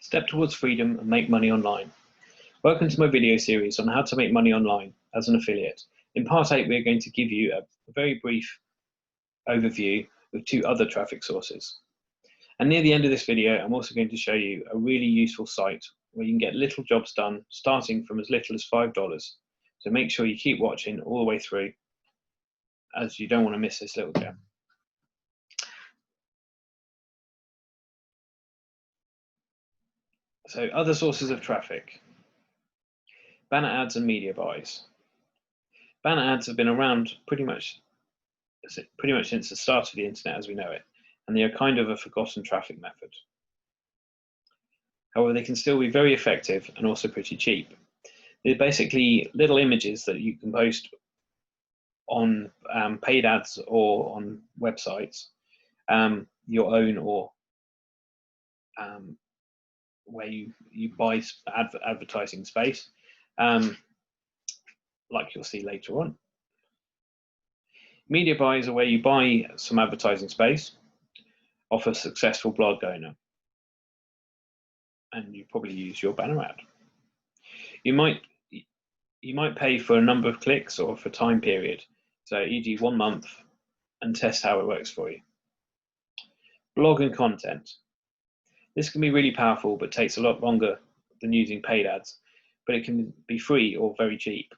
Step towards freedom and make money online. Welcome to my video series on how to make money online as an affiliate. In part 8, we're going to give you a very brief overview of 2 other traffic sources. And near the end of this video, I'm also going to show you a really useful site where you can get little jobs done starting from as little as $5. So make sure you keep watching all the way through, as you don't want to miss this little gem. So other sources of traffic: banner ads and media buys. Banner ads have been around pretty much since the start of the internet as we know it, and they are kind of a forgotten traffic method. However, they can still be very effective and also pretty cheap. They're basically little images that you can post on paid ads or on websites, your own, or where you buy advertising space, like you'll see later on. Media buys are where you buy some advertising space off a successful blog owner, and you probably use your banner ad. You might pay for a number of clicks or for time period, so e.g. 1 month, and test how it works for you. Blog and content. This can be really powerful but takes a lot longer than using paid ads, but it can be free or very cheap.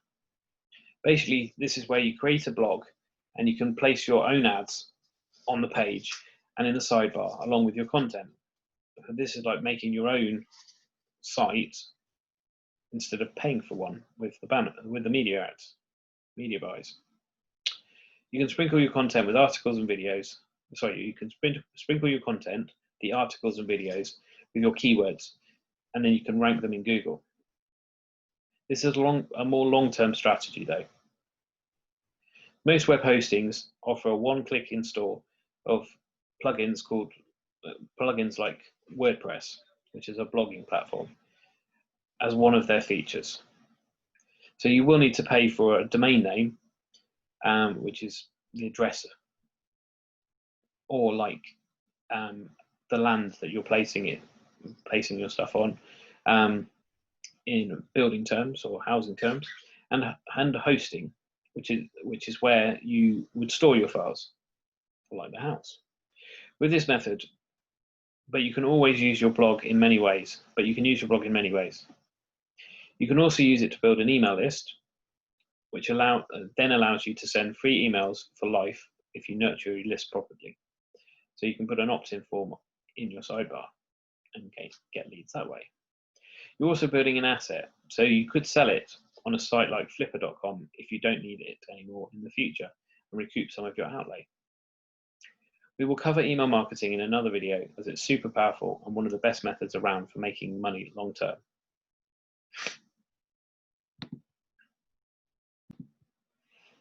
Basically, this is where you create a blog and you can place your own ads on the page and in the sidebar along with your content. This is like making your own site instead of paying for one with the media ads, media buys. You can sprinkle your content with articles and videos. Sorry, you can sprinkle your content, the articles and videos, with your keywords, and then you can rank them in Google. This is a more long-term strategy though. Most web hostings offer a one-click install of plugins like WordPress, which is a blogging platform, as one of their features. So you will need to pay for a domain name, which is the address, or like the land that you're placing your stuff on, in building terms or housing terms, and hosting, which is where you would store your files, like the house. With this method, but you can always use your blog in many ways. You can also use it to build an email list, which then allows you to send free emails for life if you nurture your list properly. So you can put an opt-in form in your sidebar and get leads that way. You're also building an asset, so you could sell it on a site like flipper.com if you don't need it anymore in the future and recoup some of your outlay. We will cover email marketing in another video, as it's super powerful and one of the best methods around for making money long term.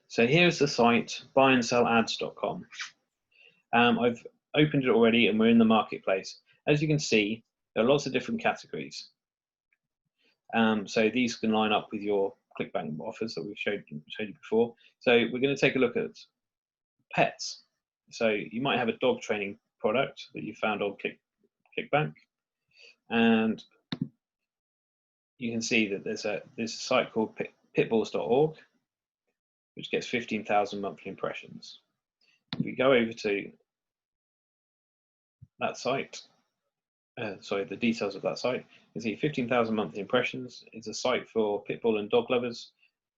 So here's the site buyandsellads.com. I've opened it already and we're in the marketplace. As you can see, there are lots of different categories. So these can line up with your ClickBank offers that we've showed you before. So we're going to take a look at pets. So you might have a dog training product that you found on ClickBank, and you can see that there's a site called pitbulls.org, which gets 15,000 monthly impressions. If we go over to that site, the details of that site, you can see 15,000 monthly impressions. It's a site for pit bull and dog lovers,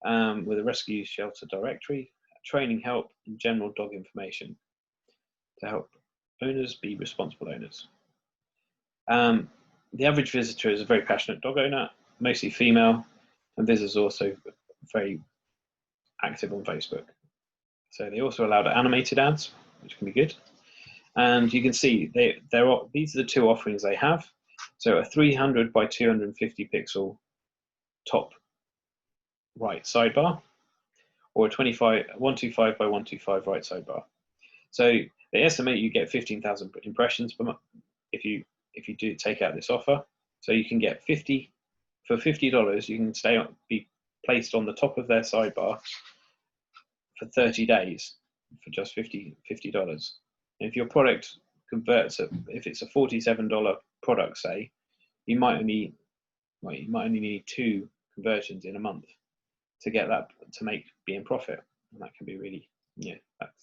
with a rescue shelter directory, training help, and general dog information to help owners be responsible owners. The average visitor is a very passionate dog owner, mostly female, and visitors also very active on Facebook. So they also allowed animated ads, which can be good. And you can see these are the 2 offerings they have. So a 300 by 250 pixel top right sidebar, or a 125 by 125 right sidebar. So they estimate you get 15,000 impressions per month if you do take out this offer. So you can get for $50. You can be placed on the top of their sidebar for 30 days for just $50. And if your product converts, if it's a $47 product, say, you might only need 2 conversions in a month to get that to be in profit, and that can be really,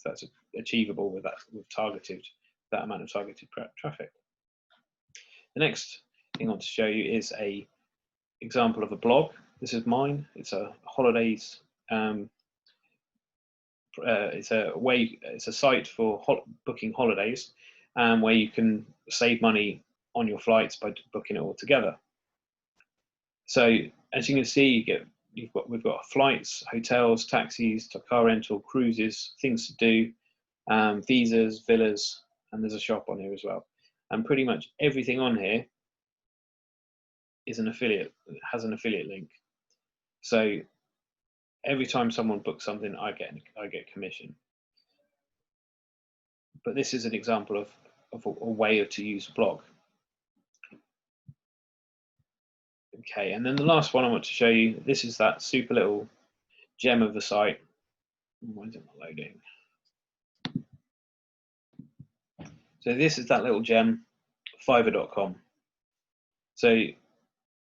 that's achievable with that amount of targeted traffic. The next thing I want to show you is a example of a blog. This is mine. It's a holidays. It's a site for booking holidays, where you can save money on your flights by booking it all together. So as you can see, we've got flights, hotels, taxis, car rental, cruises, things to do, visas, villas, and there's a shop on here as well. And pretty much everything on here is an affiliate, has an affiliate link. So every time someone books something, I get commission. But this is an example of a way to use a blog. Okay, and then the last one I want to show you, this is that super little gem of the site. Why is it not loading? So this is that little gem, Fiverr.com. So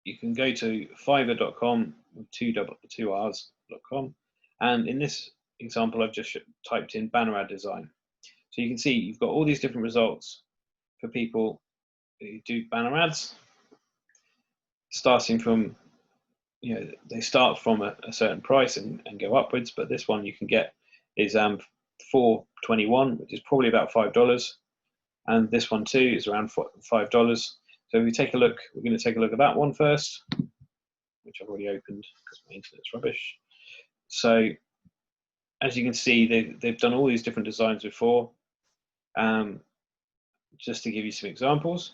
you can go to Fiverr.com with two R's.com, and in this example, I've just typed in banner ad design. So you can see you've got all these different results for people who do banner ads, starting from, they start from a certain price and go upwards, but this one you can get is $4.21, which is probably about $5, and this one too is around $5. So if we take a look, we're going to take a look at that one first, which I've already opened because my internet's rubbish. So as you can see, they've done all these different designs before. Just to give you some examples.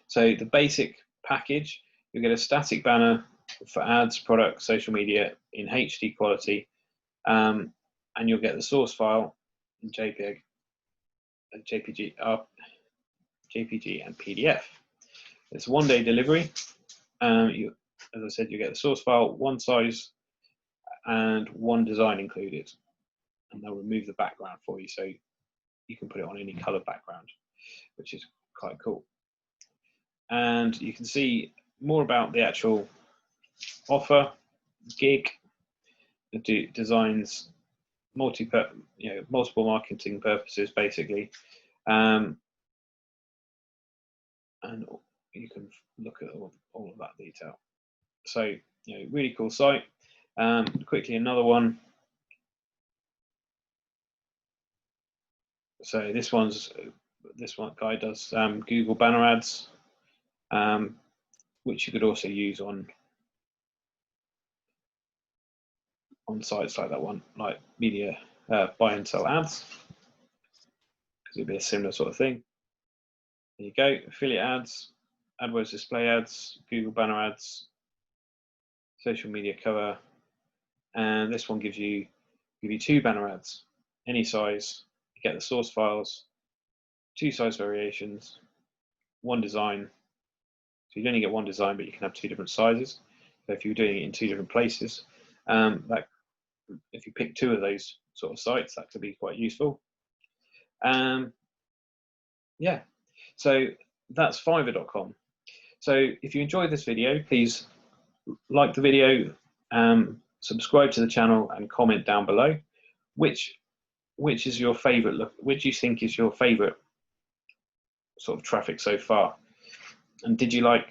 So the basic package, you get a static banner for ads, products, social media in HD quality, and you'll get the source file in JPEG, JPG and PDF. It's 1-day delivery. As I said, you get the source file, one size, and one design included, and they'll remove the background for you, so you can put it on any color background, which is quite cool. And you can see more about the actual offer, gig, designs, multiple marketing purposes, basically, and you can look at all of that detail. So, really cool site. Quickly, another one. So this one guy does Google banner ads, which you could also use on sites like that one, like media buy and sell ads, because it'd be a similar sort of thing. There you go, affiliate ads, AdWords display ads, Google banner ads, social media cover, and this one gives you 2 banner ads, any size. You get the source files, 2 size variations, 1 design. So you only get 1 design, but you can have 2 different sizes. So if you're doing it in 2 different places, if you pick 2 of those sort of sites, that could be quite useful. Yeah, so that's Fiverr.com. So if you enjoyed this video, please like the video, subscribe to the channel, and comment down below which is your favorite look, which you think is your favorite sort of traffic so far, and did you like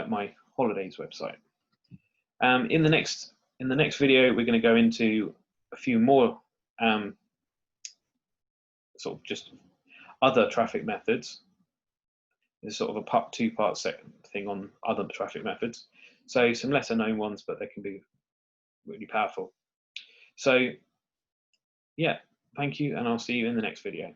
my holidays website? In the next video, we're going to go into a few more sort of just other traffic methods. There's sort of a 2-part thing on other traffic methods. So some lesser known ones, but they can be really powerful. So yeah, thank you, and I'll see you in the next video.